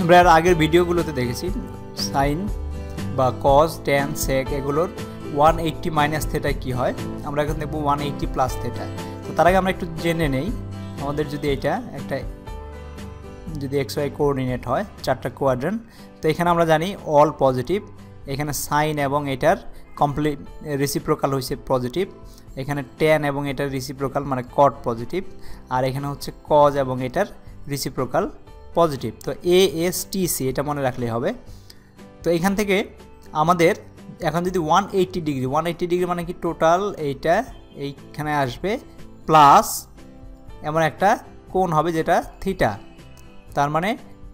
আমরা এর আগের ভিডিওগুলোতে দেখেছি সাইন বা কজ ট্যান সেক এগুলোর 180 মাইনাস থেটা কী হয়। আমরা এখন দেখব 180 প্লাস থেটা। তো তার আগে আমরা একটু জেনে নেই, আমাদের যদি এটা একটা যদি এক্স ওয়াই কোঅর্ডিনেট হয়, চারটা কোয়াড্রেন্ট, তো এখানে আমরা জানি অল পজিটিভ, এখানে সাইন এবং এটার কমপ্লিট রেসিপ্রোকাল হয়েছে পজিটিভ, এখানে ট্যান এবং এটার রেসিপ্রোকাল মানে কট পজিটিভ, আর এখানে হচ্ছে কজ এবং এটার রেসিপ্রোকাল পজিটিভ। তো ASTC এটা মনে রাখলেই হবে। তো এখান থেকে আমাদের এখন যদি 180 ডিগ্রি মানে কি টোটাল এইটা এইখানে আসবে প্লাস এমন একটা কোণ হবে যেটা থিটা, তার মানে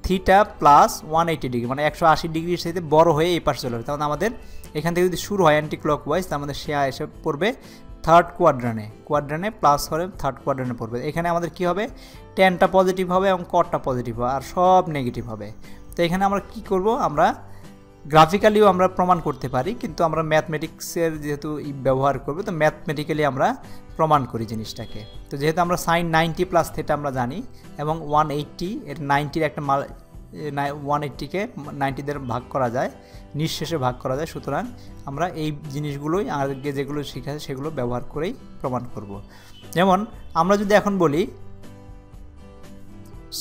থিটা প্লাস 180 ডিগ্রি মানে 180 ডিগ্রির সাথে বড় হয়ে এই পাশে চলে যাবে। তার মানে আমাদের এখান থেকে যদি শুরু হয় অ্যান্টি ক্লকওয়াইজ, তার মধ্যে সে এসে পড়বে থার্ড কোয়াড্রানে প্লাস হলে থার্ড কোয়াড্রানে পড়বে। এখানে আমাদের কি হবে, ট্যানটা পজিটিভ হবে এবং কটটা পজিটিভ হবে আর সব নেগেটিভ হবে। তো এখানে আমরা কি করব, আমরা গ্রাফিক্যালিও আমরা প্রমাণ করতে পারি, কিন্তু আমরা ম্যাথমেটিক্সের যেহেতু ব্যবহার করব, তো ম্যাথমেটিক্যালি আমরা প্রমাণ করি জিনিসটাকে। তো যেহেতু আমরা সাইন 90 প্লাস থেটা আমরা জানি এবং 180 এর 90-র একটা 180-কে 90 দ্বারা ভাগ করা যায়, নিঃশেষে ভাগ করা যায়, সুতরাং আমরা এই জিনিসগুলোই আগে যেগুলো শিখেছে সেগুলো ব্যবহার করেই প্রমাণ করব। যেমন আমরা যদি এখন বলি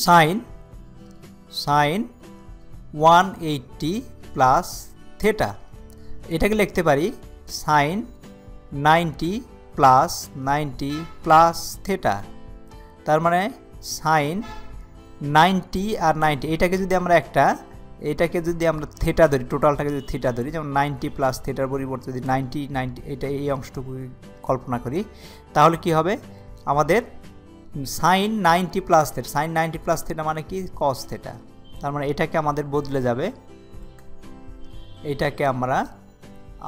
সাইন 180 প্লাস থেটা, এটাকে লিখতে পারি সাইন 90 প্লাস থেটা। তার মানে সাইন 90 আর 90 এটাকে যদি আমরা থেটা ধরি, টোটালটাকে যদি থেটা ধরি, যেমন 90 প্লাস থেটার পরিবর্তে যদি 90 এটা এই অংশটুকু কল্পনা করি, তাহলে কি হবে আমাদের সাইন 90 প্লাস থেটা মানে কি কস থেটা। তার মানে এটাকে আমাদের বদলে যাবে, এটাকে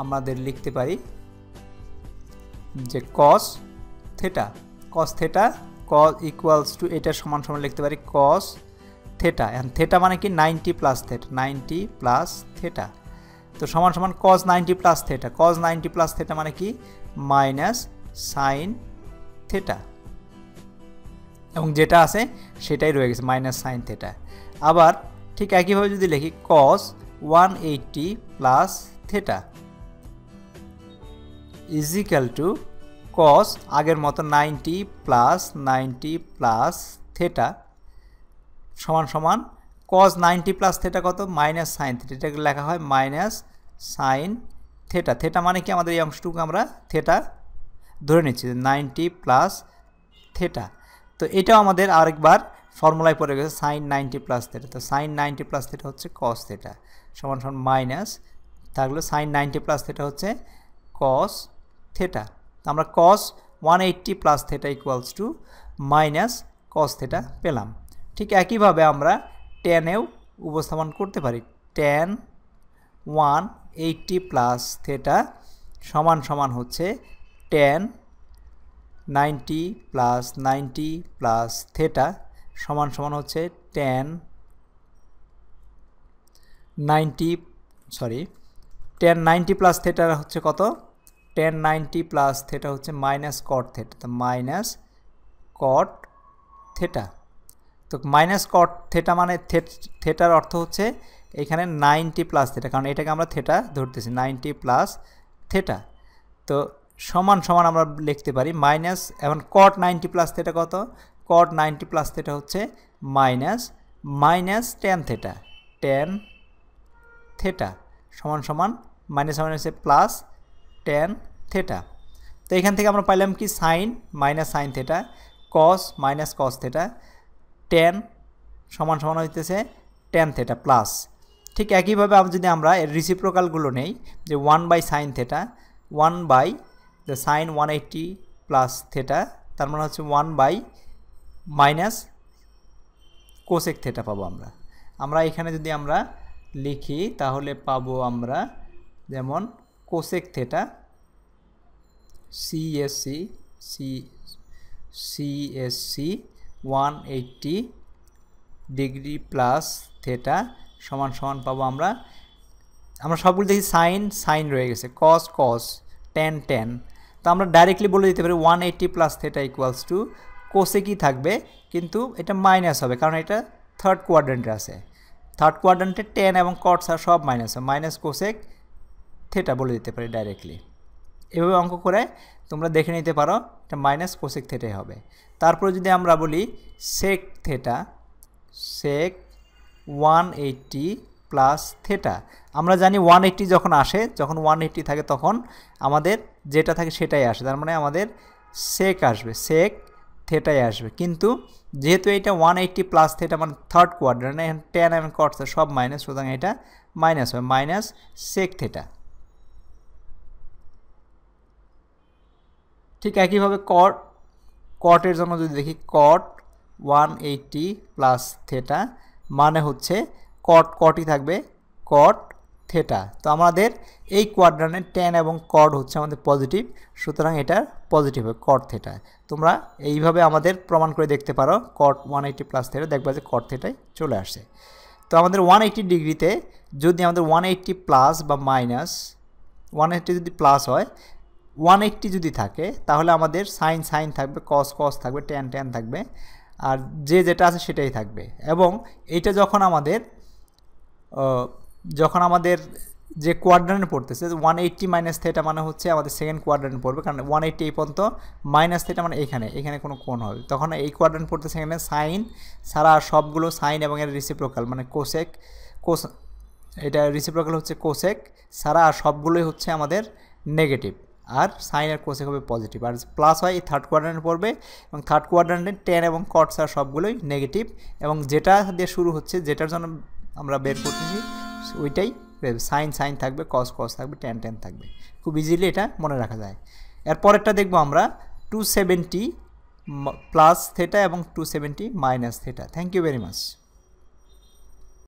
আমাদের লিখতে পারি যে কস থেটা ইকুয়ালস টু এটা সমান লিখতে পারি কস থেটা। এখন থেটা মানে কি 90 প্লাস থেটা, তো সমান কস 90 প্লাস থেটা মানে কি মাইনাস সাইন থেটা, এবং যেটা আছে সেটাই রয়ে গেছে মাইনাস সাইন থেটা। আবার ঠিক একইভাবে যদি লিখি cos 180 plus theta is equal to cos আগের মতো 90 প্লাস থেটা সমান কস 90 প্লাস থেটা কত মাইনাস সাইন থেটা, এটাকে লেখা হয় মাইনাস সাইন থেটা মানে কি আমাদের এই অংশটুকু আমরা থেটা ধরে নিচ্ছি 90 প্লাস থেটা। তো এটাও আমাদের আরেকবার ফর্মুলায় পড়ে গেছে সাইন 90 প্লাস থেটা। তো সাইন 90 প্লাস থেটা হচ্ছে কস থেটা সমান মাইনাস, তাহলে সাইন 90 প্লাস থেটা হচ্ছে কস থেটা। আমরা কস 180 plus theta equals to minus cos theta পেলাম। ঠিক একইভাবে আমরা ট্যানেও উপস্থাপন করতে পারি, ট্যান 180 প্লাস থেটা সমান হচ্ছে ট্যান 90 প্লাস থেটা সমান হচ্ছে ট্যান 90 প্লাস থেটা হচ্ছে কত, ট্যান 90 প্লাস থেটা হচ্ছে মাইনাস কট থেটা, তো মাইনাস কট থেটা। তো মাইনাস কট থেটা মানে থেটার অর্থ হচ্ছে এখানে 90 প্লাস থেটা, কারণ এটাকে আমরা থেটা ধরতেছি 90 প্লাস থেটা। তো সমান আমরা লিখতে পারি মাইনাস, এখন কট 90 প্লাস থেটা কত, কট 90 প্লাস থেটা হচ্ছে মাইনাস ট্যান থেটা সমান মাইনাসে প্লাস ট্যান থেটা। তো এখান থেকে আমরা পাইলাম কি sine minus sine theta, cos minus cos theta, tan সমান হইতেছে ট্যান থেটা প্লাস। ঠিক একইভাবে যদি আমরা এর রিসিপ্রোকালগুলো নেই, যে 1/সাইন theta 1/ the sine 180 plus theta, তার মানে হচ্ছে 1/ মাইনাস কোসেক থেটা পাবো আমরা এখানে যদি আমরা লিখি তাহলে পাবো আমরা যেমন cosec theta CSC 180 degree plus theta সমান পাবো আমরা সবগুলো দেখি সাইন রয়ে গেছে, কস ট্যান। তো আমরা ডাইরেক্টলি বলে দিতে পারি 180 প্লাস থেটা ইকুয়ালস টু কোসেকই থাকবে, কিন্তু এটা মাইনাস হবে কারণ এটা থার্ড কোয়াড্রেন্টে আছে। থার্ড কোয়াড্রেন্টে টেন এবং কট স্যার সব মাইনাস হয়, মাইনাস কোসেক থেটা বলে দিতে পারি ডাইরেক্টলি। এভাবে অঙ্ক করে তোমরা দেখে নিতে পারো, এটা মাইনাস কোসেক থেটাই হবে। তারপরে যদি আমরা বলি সেক থেটা, সেক 180 প্লাস থেটা, আমরা জানি 180 যখন আসে, যখন 180 থাকে তখন আমাদের যেটা থাকে সেটাই আসে, তার মানে আমাদের সেক আসবে, সেক থেটাই আসবে। কিন্তু যেহেতু এটা 180 প্লাস থেটা মানে থার্ড কোয়াড্রেন্ট, এখানে টেন এবং কট সব মাইনাস, সুতরাং এটা মাইনাস হয়, মাইনাস সেক থেটা। ঠিক একইভাবে কটের জন্য যদি দেখি, কট 180 প্লাস থেটা মানে হচ্ছে কটই থাকবে কট থেটা। তো আমাদের এই কোয়াড্রেন্টে টেন এবং কট হচ্ছে আমাদের পজিটিভ, সুতরাং এটা পজিটিভ হবে কট থেটা। তোমরা এইভাবে আমাদের প্রমাণ করে দেখতে পারো, কট 180 প্লাস থেটা, দেখবা যে কট থেটাই চলে আসছে। তো আমাদের 180 ডিগ্রিতে যদি আমাদের 180 প্লাস বা মাইনাস, 180 যদি প্লাস হয়, 180 যদি থাকে তাহলে আমাদের সাইন থাকবে, কস থাকবে, ট্যান থাকবে, আর যেটা আছে সেটাই থাকবে। এবং এইটা যখন আমাদের যে কোয়াড্রেন্ট পড়তেছে 180 মাইনাস থেটা মানে হচ্ছে আমাদের সেকেন্ড কোয়াড্রেন্ট পড়বে, কারণ 180 এই পর্যন্ত, মাইনাস থেটা মানে এখানে কোনো কোণ হবে, তখন এই কোয়াড্রেন্ট পড়তেছে এখানে সাইন ছাড়া সবগুলো সাইন এবং এর রিসিপ্রোকাল মানে এটা রিসিপ্রোকাল হচ্ছে কোসেক ছাড়া আর সবগুলোই হচ্ছে আমাদের নেগেটিভ, আর সাইন আর কোসেক হবে পজিটিভ। আর প্লাস হয় এই থার্ড কোয়াড্রেন্টে পড়বে, এবং থার্ড কোয়াড্রেন্টে টেন এবং কট আর সবগুলোই নেগেটিভ, এবং যেটা দিয়ে শুরু হচ্ছে, যেটার জন্য আমরা বের করতেছি ওইটাই সাইন থাকবে, কস থাকবে, ট্যান থাকবে। খুব ইজিলি এটা মনে রাখা যায়। এরপরেরটা দেখবো আমরা 270 প্লাস থেটা এবং 270 minus theta. Thank you very much.